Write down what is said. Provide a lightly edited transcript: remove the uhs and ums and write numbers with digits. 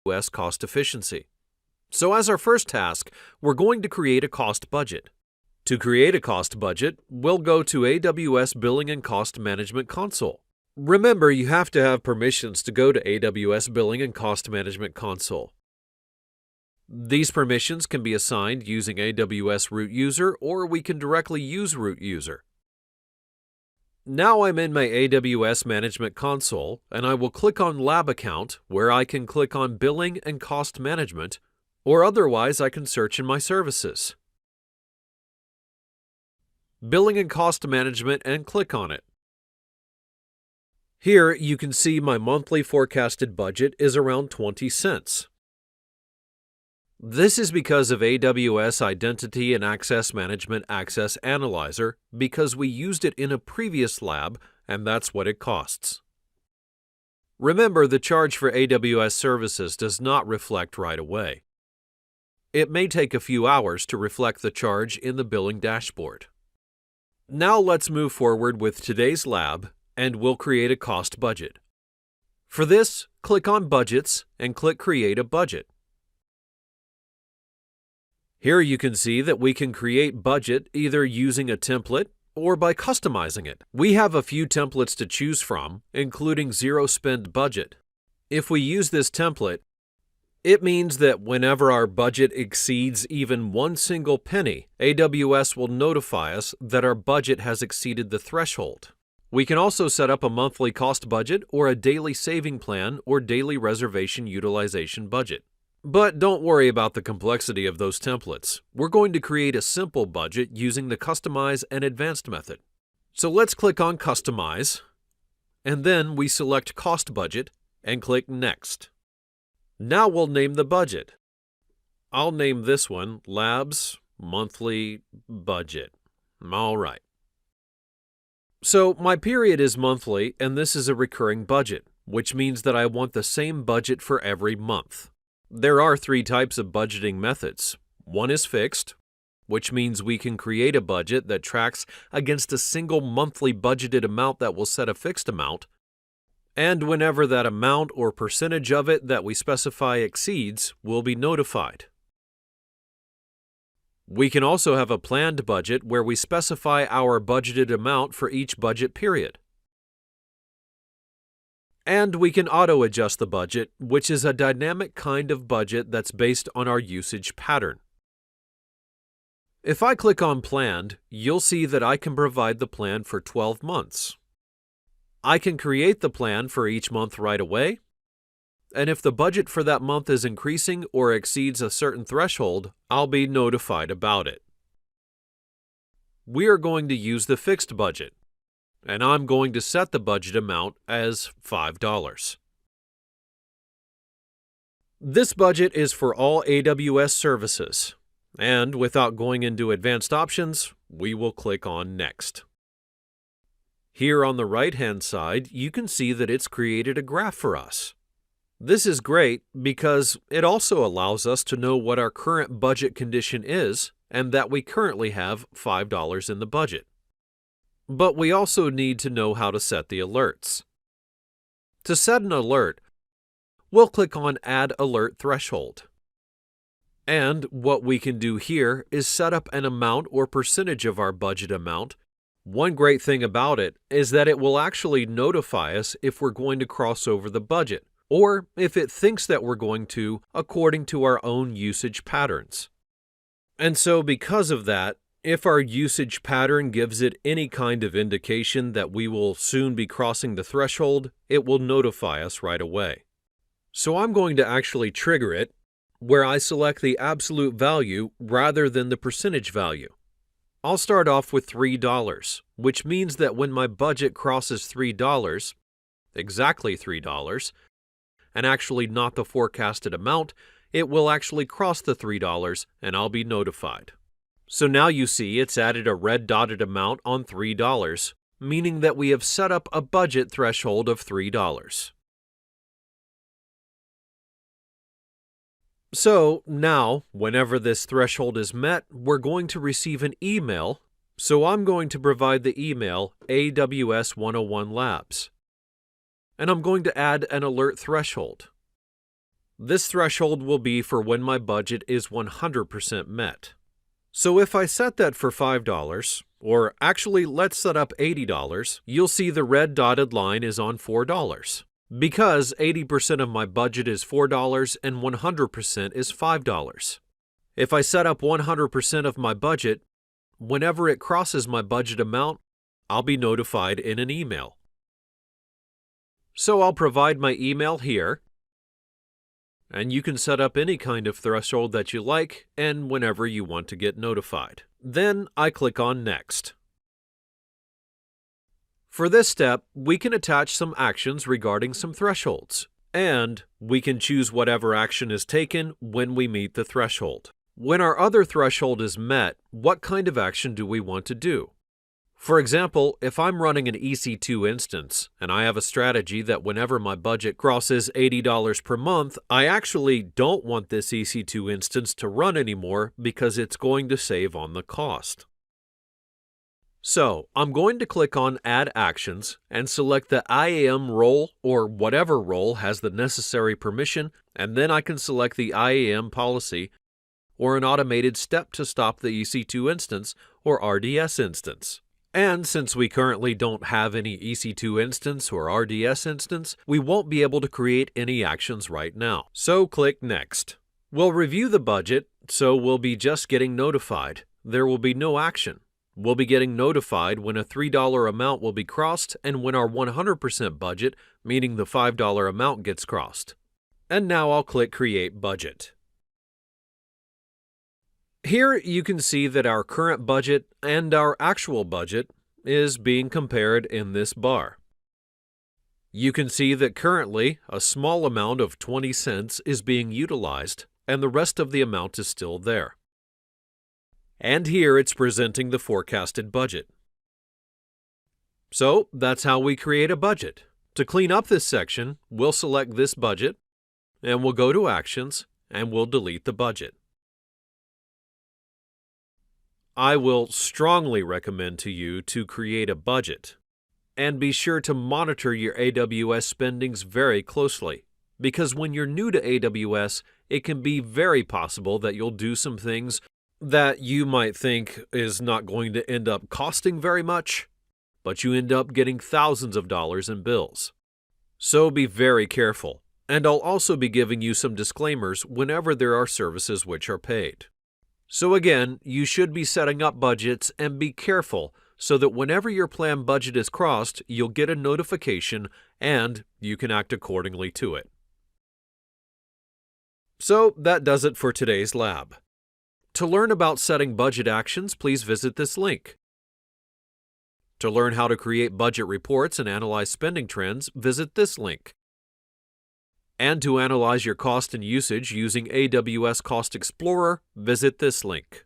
AWS cost efficiency. So as our first task, we're going to create a cost budget. To create a cost budget, we'll go to AWS Billing and Cost Management Console. Remember, you have to have permissions to go to AWS Billing and Cost Management Console. These permissions can be assigned using AWS Root User, or we can directly use Root User. Now I'm in my AWS Management Console, and I will click on Lab Account, where I can click on Billing and Cost Management, or otherwise I can search in my services. Billing and Cost Management, and click on it. Here you can see my monthly forecasted budget is around 20 cents. This is because of AWS Identity and Access Management Access Analyzer, because we used it in a previous lab, and that's what it costs. Remember, the charge for AWS services does not reflect right away. It may take a few hours to reflect the charge in the billing dashboard. Now let's move forward with today's lab, and we'll create a cost budget. For this, click on Budgets and click Create a Budget. Here you can see that we can create budget either using a template or by customizing it. We have a few templates to choose from, including Zero Spend Budget. If we use this template, it means that whenever our budget exceeds even one single penny, AWS will notify us that our budget has exceeded the threshold. We can also set up a monthly cost budget or a daily saving plan or daily reservation utilization budget. But don't worry about the complexity of those templates. We're going to create a simple budget using the Customize and Advanced method. So let's click on Customize, and then we select Cost Budget and click Next. Now we'll name the budget. I'll name this one Labs Monthly Budget. All right. So my period is monthly, and this is a recurring budget, which means that I want the same budget for every month. There are three types of budgeting methods. One is fixed, which means we can create a budget that tracks against a single monthly budgeted amount that will set a fixed amount, and whenever that amount or percentage of it that we specify exceeds, we'll be notified. We can also have a planned budget where we specify our budgeted amount for each budget period. And we can auto-adjust the budget, which is a dynamic kind of budget that's based on our usage pattern. If I click on Planned, you'll see that I can provide the plan for 12 months. I can create the plan for each month right away, and if the budget for that month is increasing or exceeds a certain threshold, I'll be notified about it. We are going to use the fixed budget, and I'm going to set the budget amount as $5. This budget is for all AWS services, and without going into advanced options, we will click on Next. Here on the right-hand side, you can see that it's created a graph for us. This is great because it also allows us to know what our current budget condition is and that we currently have $5 in the budget. But we also need to know how to set the alerts. To set an alert, we'll click on Add Alert Threshold. And what we can do here is set up an amount or percentage of our budget amount. One great thing about it is that it will actually notify us if we're going to cross over the budget, or if it thinks that we're going to, according to our own usage patterns. And so because of that, if our usage pattern gives it any kind of indication that we will soon be crossing the threshold, it will notify us right away. So I'm going to actually trigger it, where I select the absolute value rather than the percentage value. I'll start off with $3, which means that when my budget crosses $3, exactly $3, and actually not the forecasted amount, it will actually cross the $3 and I'll be notified. So now you see it's added a red dotted amount on $3, meaning that we have set up a budget threshold of $3. So now, whenever this threshold is met, we're going to receive an email. So I'm going to provide the email AWS 101 Labs. And I'm going to add an alert threshold. This threshold will be for when my budget is 100% met. So if I set that for $5, or actually let's set up $80, you'll see the red dotted line is on $4. Because 80% of my budget is $4 and 100% is $5. If I set up 100% of my budget, whenever it crosses my budget amount, I'll be notified in an email. So I'll provide my email here, and you can set up any kind of threshold that you like and whenever you want to get notified. Then I click on Next. For this step, we can attach some actions regarding some thresholds, and we can choose whatever action is taken when we meet the threshold. When our other threshold is met, what kind of action do we want to do? For example, if I'm running an EC2 instance and I have a strategy that whenever my budget crosses $80 per month, I actually don't want this EC2 instance to run anymore because it's going to save on the cost. So, I'm going to click on Add Actions and select the IAM role or whatever role has the necessary permission, and then I can select the IAM policy or an automated step to stop the EC2 instance or RDS instance. And since we currently don't have any EC2 instance or RDS instance, we won't be able to create any actions right now. So click Next. We'll review the budget, so we'll be just getting notified. There will be no action. We'll be getting notified when a $3 amount will be crossed and when our 100% budget, meaning the $5 amount, gets crossed. And now I'll click Create Budget. Here you can see that our current budget and our actual budget is being compared in this bar. You can see that currently a small amount of 20 cents is being utilized and the rest of the amount is still there. And here it's presenting the forecasted budget. So that's how we create a budget. To clean up this section, we'll select this budget and we'll go to Actions and we'll delete the budget. I will strongly recommend to you to create a budget and be sure to monitor your AWS spendings very closely because when you're new to AWS, it can be very possible that you'll do some things that you might think is not going to end up costing very much, but you end up getting thousands of dollars in bills. So be very careful, and I'll also be giving you some disclaimers whenever there are services which are paid. So again, you should be setting up budgets and be careful so that whenever your planned budget is crossed, you'll get a notification and you can act accordingly to it. So that does it for today's lab. To learn about setting budget actions, please visit this link. To learn how to create budget reports and analyze spending trends, visit this link. And to analyze your cost and usage using AWS Cost Explorer, visit this link.